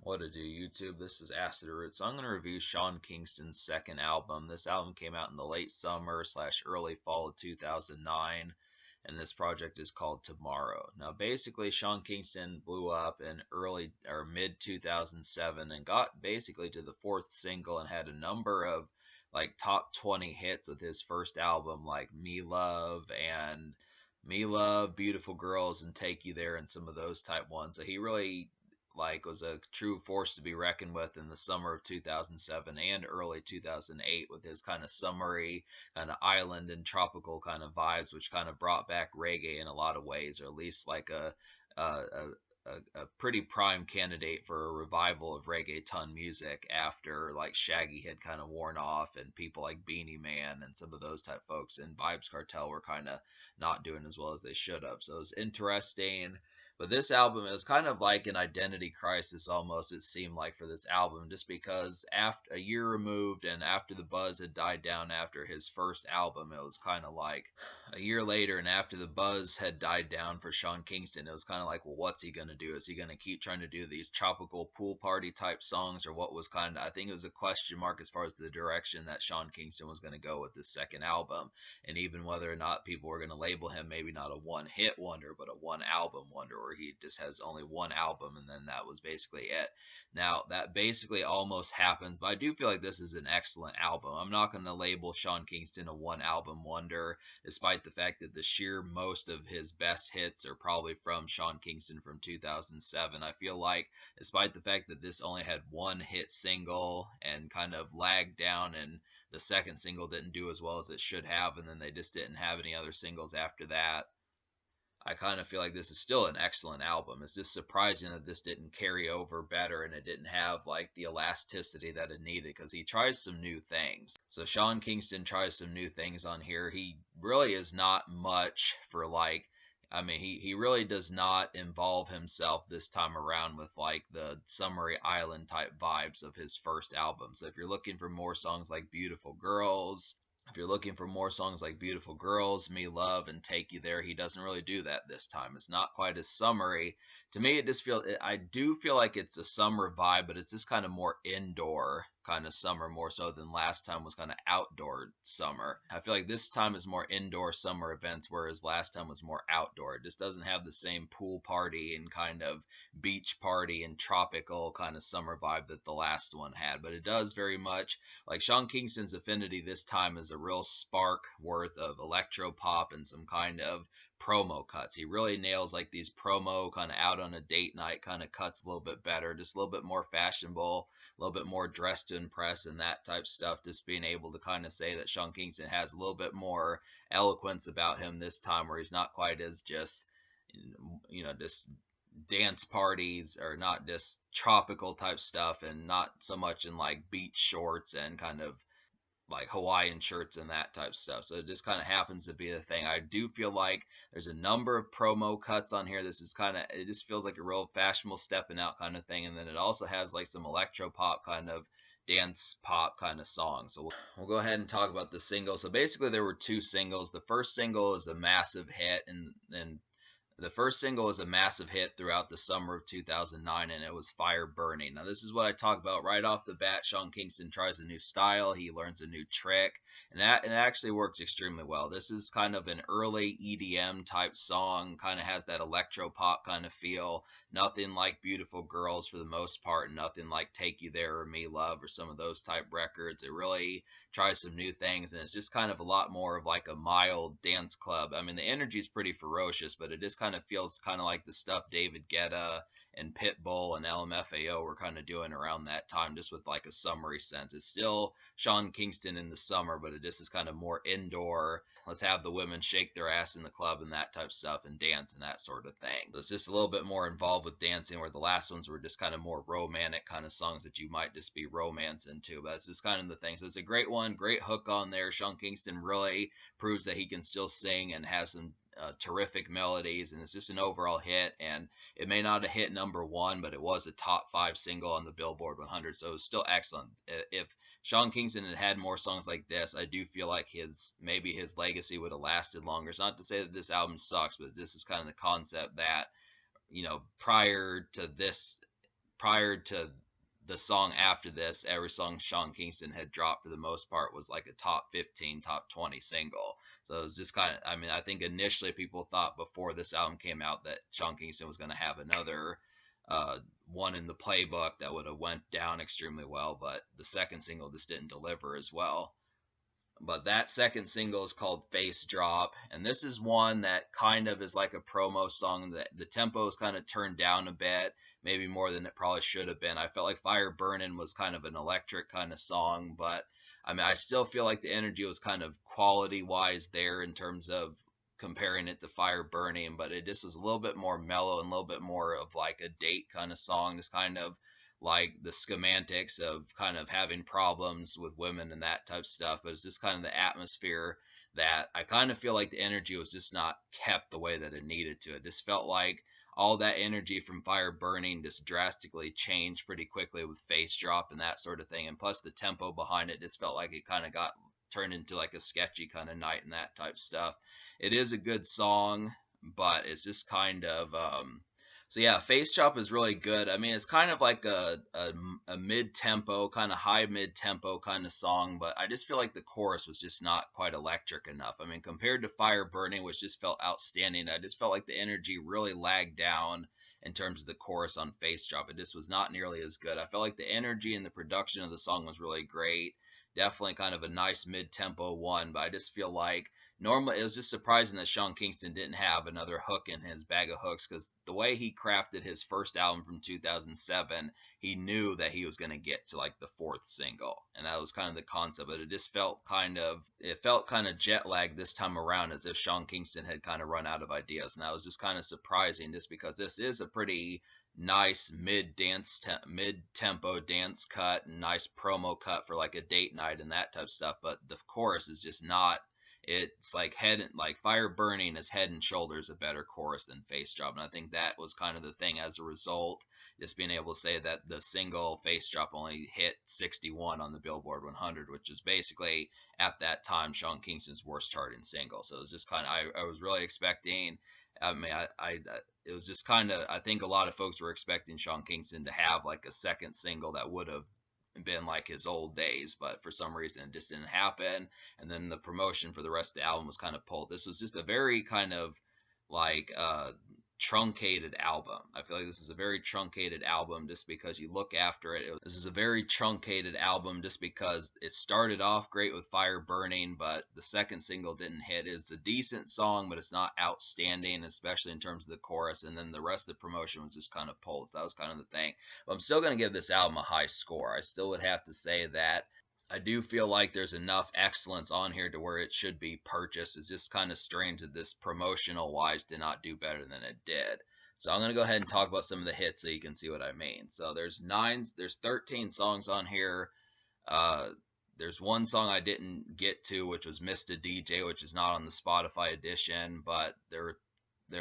What to do, YouTube? This is Acid Root. So I'm going to review Sean Kingston's second album. This album came out in the late summer slash early fall of 2009, and this project is called Tomorrow. Now, basically, Sean Kingston blew up in early or mid 2007 and got basically to the fourth single and had a number of like top 20 hits with his first album, like Me Love, Beautiful Girls, and Take You There, and some of those type ones. So he really was a true force to be reckoned with in the summer of 2007 and early 2008 with his kind of summery, kind of island and tropical kind of vibes, which kind of brought back reggae in a lot of ways, or at least like a pretty prime candidate for a revival of reggaeton music after like Shaggy had kind of worn off and people like Beanie Man and some of those type folks and Vibes Cartel were kind of not doing as well as they should have. So it was interesting. But this album is kind of like an identity crisis almost, it seemed like, for this album, just because after a year removed and after the buzz had died down after his first album, it was kind of like a year later and after the buzz had died down for Sean Kingston, it was kind of like, well, what's he going to do? Is he going to keep trying to do these tropical pool party type songs, or what was kind of, I think it was a question mark as far as the direction that Sean Kingston was going to go with this second album, and even whether or not people were going to label him maybe not a one hit wonder, but a one album wonder, where he just has only one album and then that was basically it. Now, that basically almost happens, but I do feel like this is an excellent album. I'm not going to label Sean Kingston a one album wonder, despite the fact that the sheer most of his best hits are probably from Sean Kingston from 2007. I feel like, despite the fact that this only had one hit single and kind of lagged down, and the second single didn't do as well as it should have, and then they just didn't have any other singles after that, I kind of feel like this is still an excellent album. It's just surprising that this didn't carry over better and it didn't have like the elasticity that it needed, because he tries some new things. So Sean Kingston tries some new things on here. He really is not much for like, I mean, he really does not involve himself this time around with like the summery island type vibes of his first album. So if you're looking for more songs like Beautiful Girls, if you're looking for more songs like Beautiful Girls, Me Love, and Take You There, he doesn't really do that this time. It's not quite as summery. To me, it just feels, I do feel like it's a summer vibe, but it's just kind of more indoor kind of summer, more so than last time was kind of outdoor summer. I feel like this time is more indoor summer events, whereas last time was more outdoor. It just doesn't have the same pool party and kind of beach party and tropical kind of summer vibe that the last one had, but it does very much like Sean Kingston's Affinity this time is a real spark worth of electro pop and some kind of promo cuts. He really nails like these promo kind of out on a date night kind of cuts a little bit better, just a little bit more fashionable, a little bit more dressed to impress and that type stuff. Just being able to kind of say that Sean Kingston has a little bit more eloquence about him this time, where he's not quite as just just dance parties, or not just tropical type stuff, and not so much in like beach shorts and kind of like Hawaiian shirts and that type stuff. So it just kind of happens to be the thing. I do feel like there's a number of promo cuts on here. This is kind of, it just feels like a real fashionable stepping out kind of thing. And then it also has like some electro pop kind of dance pop kind of song. So we'll go ahead and talk about the single. So basically there were two singles. The first single is a massive hit, and the first single was a massive hit throughout the summer of 2009, and it was Fire Burning. Now, this is what I talk about right off the bat. Sean Kingston tries a new style, he learns a new trick, and it actually works extremely well. This is kind of an early EDM type song, kind of has that electro pop kind of feel. Nothing like Beautiful Girls for the most part, and nothing like Take You There or Me Love or some of those type records. It really tries some new things, and it's just kind of a lot more of like a mild dance club. I mean, the energy is pretty ferocious, but it just kind of feels kind of like the stuff David Guetta and Pitbull and LMFAO were kind of doing around that time, just with like a summery sense. It's still Sean Kingston in the summer, but it just is kind of more indoor. Let's have the women shake their ass in the club and that type of stuff and dance and that sort of thing. So it's just a little bit more involved with dancing, where the last ones were just kind of more romantic kind of songs that you might just be romancing to. But it's just kind of the thing. So it's a great one, great hook on there. Sean Kingston really proves that he can still sing and has some terrific melodies, and it's just an overall hit. And it may not have hit number one, but it was a top 5 single on the Billboard 100, so it was still excellent. If Sean Kingston had had more songs like this, I do feel like maybe his legacy would have lasted longer. It's not to say that this album sucks, but this is kind of the concept that, prior to this prior to the song after this, every song Sean Kingston had dropped for the most part was like a top 15, top 20 single. So it was just kind of, I mean, I think initially people thought before this album came out that Sean Kingston was going to have another uh, one in the playbook that would have went down extremely well, but the second single just didn't deliver as well. But that second single is called Face Drop, and this is one that kind of is like a promo song. That the tempo is kind of turned down a bit, maybe more than it probably should have been. I felt like Fire Burnin' was kind of an electric kind of song, but I mean, I still feel like the energy was kind of quality wise there in terms of comparing it to Fire Burning, but it just was a little bit more mellow and a little bit more of like a date kind of song, just kind of like the schematics of kind of having problems with women and that type of stuff, but it's just kind of the atmosphere that I kind of feel like the energy was just not kept the way that it needed to. It just felt like all that energy from Fire Burning just drastically changed pretty quickly with Face Drop and that sort of thing. And plus the tempo behind it just felt like it kind of got turned into like a sketchy kind of night and that type of stuff. It is a good song, but it's just kind of so yeah, Face Drop is really good. I mean, it's kind of like a mid tempo, kind of high mid tempo kind of song, but I just feel like the chorus was just not quite electric enough. I mean, compared to Fire Burning, which just felt outstanding, I just felt like the energy really lagged down in terms of the chorus on Face Drop. It just was not nearly as good. I felt like the energy and the production of the song was really great. Definitely kind of a nice mid tempo one, but I just feel like normally it was just surprising that Sean Kingston didn't have another hook in his bag of hooks because the way he crafted his first album from 2007, he knew that he was going to get to like the fourth single, and that was kind of the concept. But it just felt kind of jet lagged this time around, as if Sean Kingston had kind of run out of ideas, and that was just kind of surprising, just because this is a pretty nice mid tempo dance cut, nice promo cut for like a date night and that type of stuff. But the chorus is just not, it's like Fire Burning is head and shoulders a better chorus than Face Drop, and I think that was kind of the thing as a result, just being able to say that the single Face Drop only hit 61 on the Billboard 100, which is basically at that time Sean Kingston's worst charting single. So it was just kind of, I was really expecting, I mean, it was just kind of, I think a lot of folks were expecting Sean Kingston to have like a second single that would have been like his old days, but for some reason it just didn't happen. And then the promotion for the rest of the album was kind of pulled. This was just a very kind of like truncated album. I feel like this is a very truncated album just because you look after it. This is a very truncated album just because it started off great with Fire Burning, but the second single didn't hit. It's a decent song, but it's not outstanding, especially in terms of the chorus. And then the rest of the promotion was just kind of pulled. So that was kind of the thing. But I'm still going to give this album a high score. I still would have to say that I do feel like there's enough excellence on here to where it should be purchased. It's just kind of strange that this promotional wise did not do better than it did. So I'm going to go ahead and talk about some of the hits so you can see what I mean. So there's 13 songs on here. There's one song I didn't get to, which was Mr. DJ, which is not on the Spotify edition, but there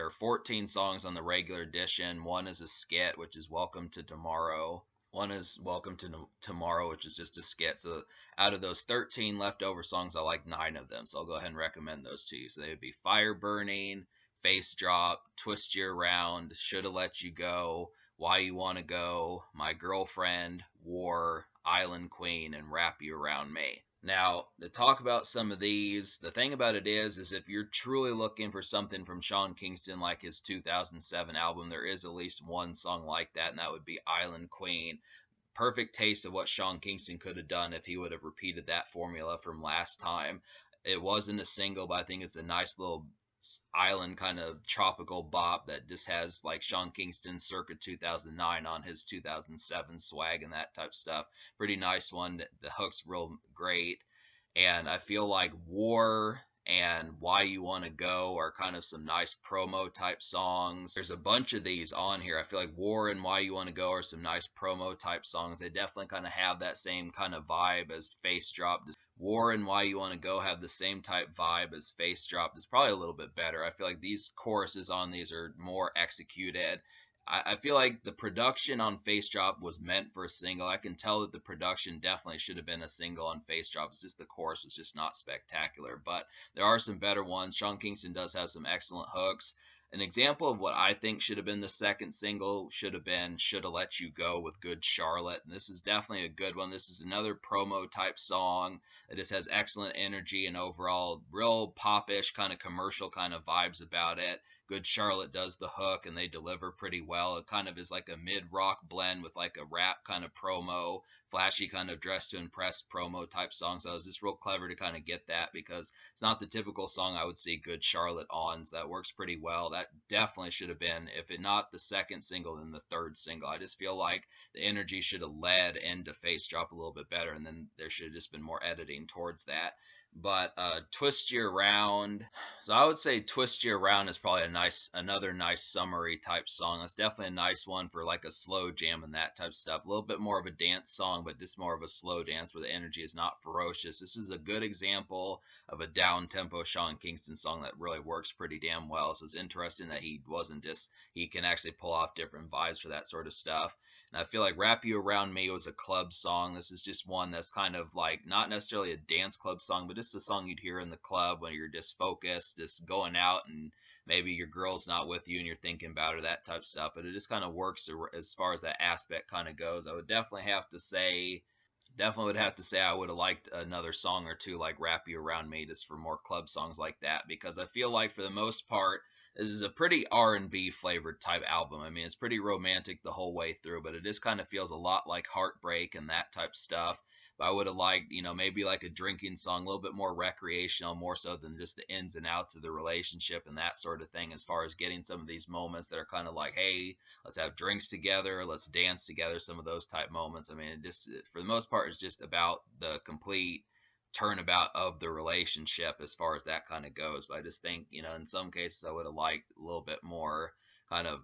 are 14 songs on the regular edition. One is a skit, which is Welcome to Tomorrow. One is Welcome to Tomorrow, which is just a skit. So out of those 13 leftover songs, I like 9 of them. So I'll go ahead and recommend those to you. So they would be Fire Burning, Face Drop, Twist You Around, Shoulda Let You Go, Why You Wanna Go, My Girlfriend, War, Island Queen, and Wrap You Around Me. Now, to talk about some of these, the thing about it is if you're truly looking for something from Sean Kingston like his 2007 album, there is at least one song like that, and that would be Island Queen. Perfect taste of what Sean Kingston could have done if he would have repeated that formula from last time. It wasn't a single, but I think it's a nice little island kind of tropical bop that just has like Sean Kingston circa 2009 on his 2007 swag and that type of stuff. Pretty nice one. The hook's real great. And I feel like War and Why You Want to Go are kind of some nice promo type songs. There's a bunch of these on here. I feel like War and Why You Want to Go are some nice promo type songs. They definitely kind of have that same kind of vibe as Face Drop. War and Why You Want to Go have the same type vibe as Face Drop. It's probably a little bit better. I feel like these choruses on these are more executed. I feel like the production on Face Drop was meant for a single. I can tell that the production definitely should have been a single on Face Drop. It's just the chorus was just not spectacular. But there are some better ones. Sean Kingston does have some excellent hooks. An example of what I think should have been the second single should have been Shoulda Let You Go with Good Charlotte. And this is definitely a good one. This is another promo type song that just has excellent energy and overall real popish kind of commercial kind of vibes about it. Good Charlotte does the hook and they deliver pretty well. It kind of is like a mid rock blend with like a rap kind of promo, flashy kind of dress to impress promo type song. So it was just real clever to kind of get that because it's not the typical song I would see Good Charlotte on. So that works pretty well. That definitely should have been, if it not the second single, then the third single. I just feel like the energy should have led into Face Drop a little bit better, and then there should have just been more editing towards that. But Twist You Around. So I would say Twist You Around is probably another nice summary type song. That's definitely a nice one for like a slow jam and that type of stuff. A little bit more of a dance song, but just more of a slow dance where the energy is not ferocious. This is a good example of a down tempo Sean Kingston song that really works pretty damn well. So it's interesting that he wasn't just, he can actually pull off different vibes for that sort of stuff. And I feel like Wrap You Around Me was a club song. This is just one that's kind of like not necessarily a dance club song, but just a song you'd hear in the club when you're just focused, just going out and maybe your girl's not with you and you're thinking about her, that type of stuff. But it just kind of works as far as that aspect kind of goes. I would definitely would have to say I would have liked another song or two like Wrap You Around Me just for more club songs like that, because I feel like for the most part this is a pretty R&B flavored type album. I mean, it's pretty romantic the whole way through, but it just kind of feels a lot like Heartbreak and that type stuff. But I would have liked, maybe like a drinking song, a little bit more recreational, more so than just the ins and outs of the relationship and that sort of thing, as far as getting some of these moments that are kind of like, hey, let's have drinks together, let's dance together, some of those type moments. I mean, it just, for the most part, it's just about the complete turnabout of the relationship as far as that kind of goes. But I just think, in some cases I would have liked a little bit more kind of,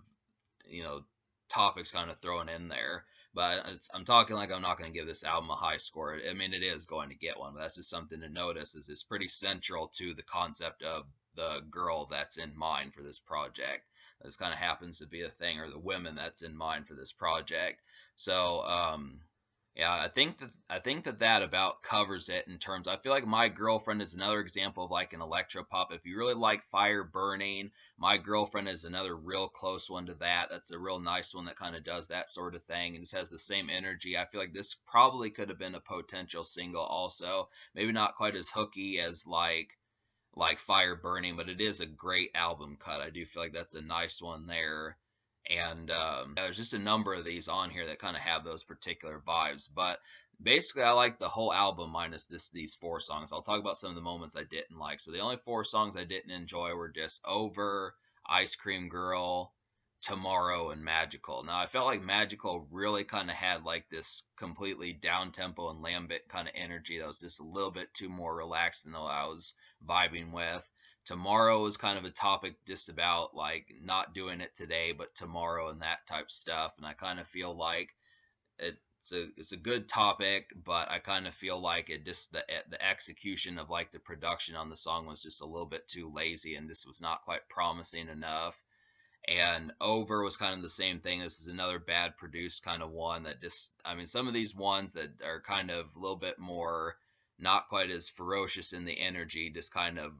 you know, topics kind of thrown in there. But I'm talking like I'm not going to give this album a high score. I mean, it is going to get one, but that's just something to notice. Is it's pretty central to the concept of the girl that's in mind for this project. This kind of happens to be a thing, or the women that's in mind for this project. So, yeah, I think that about covers it in terms. I feel like My Girlfriend is another example of like an electro pop. If you really like Fire Burning, My Girlfriend is another real close one to that. That's a real nice one that kind of does that sort of thing and just has the same energy. I feel like this probably could have been a potential single also. Maybe not quite as hooky as like Fire Burning, but it is a great album cut. I do feel like that's a nice one there. And yeah, there's just a number of these on here that kind of have those particular vibes. But basically, I like the whole album minus these four songs. I'll talk about some of the moments I didn't like. So the only four songs I didn't enjoy were just Over, Ice Cream Girl, Tomorrow, and Magical. Now I felt like Magical really kind of had like this completely down tempo and lambic kind of energy that was just a little bit too more relaxed than what I was vibing with. Tomorrow is kind of a topic just about like not doing it today, but tomorrow and that type stuff. And I kind of feel like it's a good topic, but I kind of feel like it just the execution of like the production on the song was just a little bit too lazy, and this was not quite promising enough. And Over was kind of the same thing. This is another bad produced kind of one that just, I mean, some of these ones that are kind of a little bit more not quite as ferocious in the energy, just kind of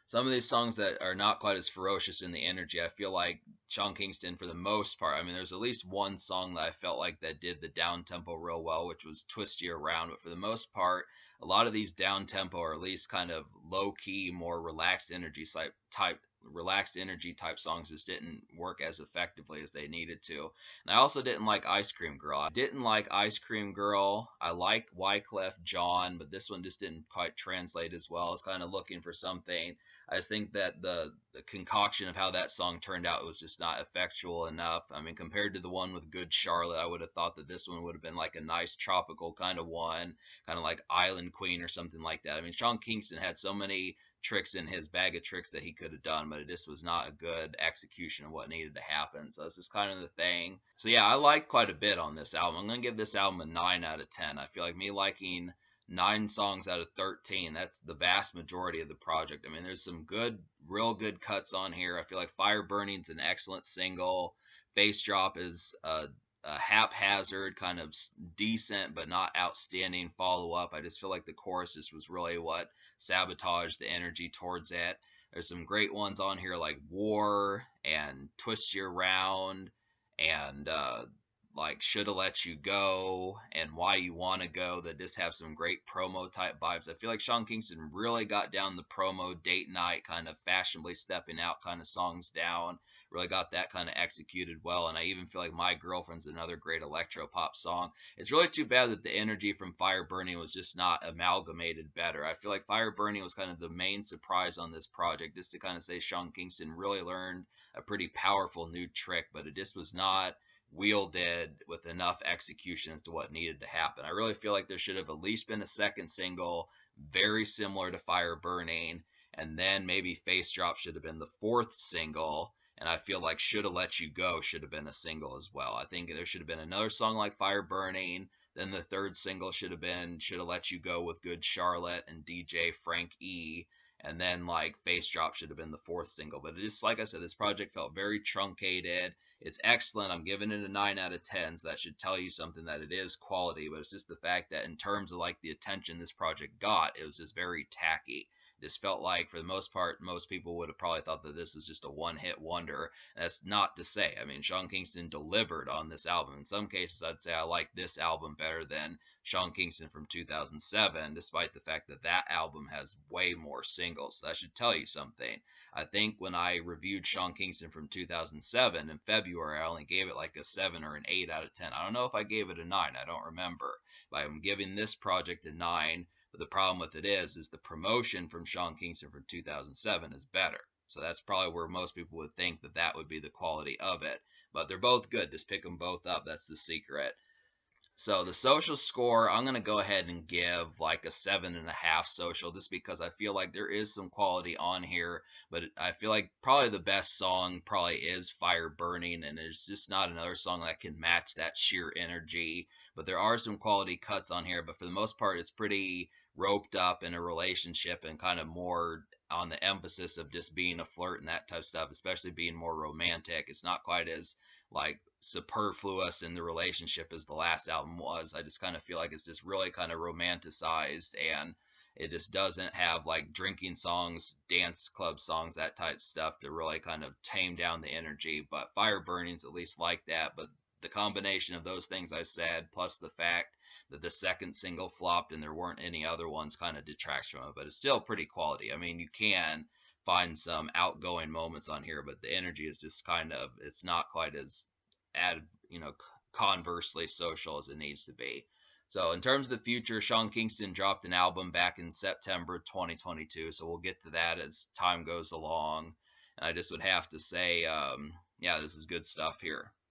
some of these songs that are not quite as ferocious in the energy. I feel like Sean Kingston, for the most part, I mean, there's at least one song that I felt like that did the down tempo real well, which was Twist You Around. But for the most part, a lot of these down tempo, or at least kind of low key, more relaxed energy type songs just didn't work as effectively as they needed to. And I also didn't like Ice Cream Girl. I didn't like Ice Cream Girl. I like Wyclef John, but this one just didn't quite translate as well. I was kind of looking for something. I just think that the concoction of how that song turned out was just not effectual enough. I mean, compared to the one with Good Charlotte, I would have thought that this one would have been like a nice tropical kind of one, kind of like Island Queen or something like that. I mean, Sean Kingston had so many tricks in his bag of tricks that he could have done, but it just was not a good execution of what needed to happen. So this is kind of the thing. So yeah, I like quite a bit on this album. I'm going to give this album a 9 out of 10. I feel like me liking 9 songs out of 13, that's the vast majority of the project. I mean, there's some good, real good cuts on here. I feel like Fire Burning's an excellent single. Face Drop is a haphazard, kind of decent but not outstanding follow up. I just feel like the chorus just was really what sabotaged the energy towards it. There's some great ones on here like War and Twist You Around and like Shoulda Let You Go and Why You Wanna Go that just have some great promo type vibes. I feel like Sean Kingston really got down the promo date night kind of fashionably stepping out kind of songs down. Really got that kind of executed well. And I even feel like My Girlfriend's another great electro pop song. It's really too bad that the energy from Fire Burning was just not amalgamated better. I feel like Fire Burning was kind of the main surprise on this project, just to kind of say Sean Kingston really learned a pretty powerful new trick, but it just was not wielded with enough execution as to what needed to happen. I really feel like there should have at least been a second single very similar to Fire Burning, and then maybe Face Drop should have been the fourth single. And I feel like Shoulda Let You Go should have been a single as well. I think there should have been another song like Fire Burning. Then the third single should have been Shoulda Let You Go with Good Charlotte and DJ Frank E. And then like Face Drop should have been the fourth single. But it just like I said, this project felt very truncated. It's excellent. I'm giving it a 9 out of 10, so that should tell you something that it is quality, but it's just the fact that in terms of like the attention this project got, it was just very tacky. This felt like, for the most part, most people would have probably thought that this was just a one-hit wonder. That's not to say. I mean, Sean Kingston delivered on this album. In some cases, I'd say I like this album better than Sean Kingston from 2007, despite the fact that that album has way more singles. So that should tell you something. I think when I reviewed Sean Kingston from 2007 in February, I only gave it like a 7 or an 8 out of 10. I don't know if I gave it a 9. I don't remember. But I'm giving this project a 9. But the problem with it is the promotion from Sean Kingston from 2007 is better. So that's probably where most people would think that that would be the quality of it. But they're both good. Just pick them both up. That's the secret. So the social score, I'm gonna go ahead and give like a 7.5 social, just because I feel like there is some quality on here, but I feel like probably the best song probably is Fire Burning, and there's just not another song that can match that sheer energy. But there are some quality cuts on here, but for the most part, it's pretty roped up in a relationship and kind of more on the emphasis of just being a flirt and that type of stuff, especially being more romantic. It's not quite as like superfluous in the relationship as the last album was. I just kind of feel like it's just really kind of romanticized, and it just doesn't have like drinking songs, dance club songs, that type stuff to really kind of tame down the energy. But Fire Burning's at least like that. But the combination of those things I said, plus the fact that the second single flopped and there weren't any other ones, kind of detracts from it. But it's still pretty quality. I mean, you can find some outgoing moments on here, but the energy is just kind of, it's not quite as added, conversely social as it needs to be. So in terms of the future, Sean Kingston dropped an album back in September 2022, so we'll get to that as time goes along. And I just would have to say, yeah, this is good stuff here.